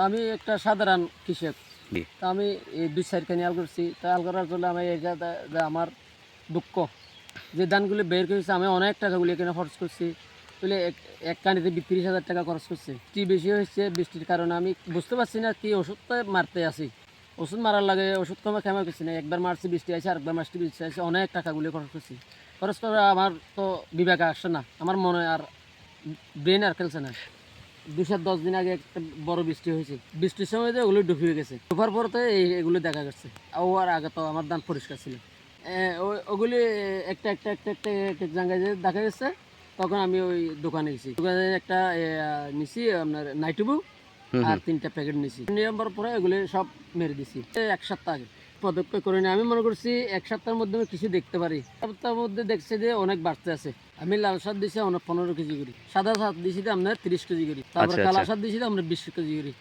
আমি একটা সাধারণ কৃষক। জি। তা আমি এই ২-৪ খানি আল করছি। তা আল করার জন্য আমি এই যে আমার দুঃখ যে ধানগুলি বের করেছি আমি অনেক টাকাগুলি এখানে খরচ করছি। বলে এক কানিতে ৩০,০০০ টাকা খরচ করছি। বৃষ্টি বেশি হয়েছে, বৃষ্টির কারণে আমি বুঝতে পারছি না কি ওষুধটা মারতে আছি। ওষুধ মারার লাগে ওষুধ কমে খেমে করছি না। একবার মারছি বৃষ্টি আসে, আরেকবার মারছি বৃষ্টি আসে, অনেক টাকাগুলি খরচ করছি। খরচ করে আমার তো বিবেক আসছে না। আমার মনে আর ব্রেন আর খেলছে না। ২-১০ দিন আগে একটা বড় বৃষ্টি হয়েছে। বৃষ্টির সময় তো ওগুলো ডুবিয়ে গেছে। ডোবার পর তো এগুলো দেখা গেছে। আর আগে তো আমার ধান পরিষ্কার ছিল। ওগুলি একটা জায়গায় যে দেখা গেছে, তখন আমি ওই দোকানে গেছি। দোকানে একটা নিছি আপনার নাইট্রোবু হুম, আর হুম। ৩টা প্যাকেট নিছি। নিয়ে পরে এগুলি সব মেরে দিছি। ১ সপ্তাহ আগে পদক্ষেপ করিনি। আমি মনে করছি ১ সপ্তাহের মধ্যে আমি কিছু দেখতে পারি। সপ্তাহের মধ্যে দেখছি যে অনেক বাড়তে আছে। আমি লাল শাক দিছি ১৫ কেজি করে। সাদা শাক দিছি আপনার ৩০ কেজি করে। তারপরে আচ্ছা, কালা আচ্ছা। শাক দিছি আপনার ২০ কেজি করে।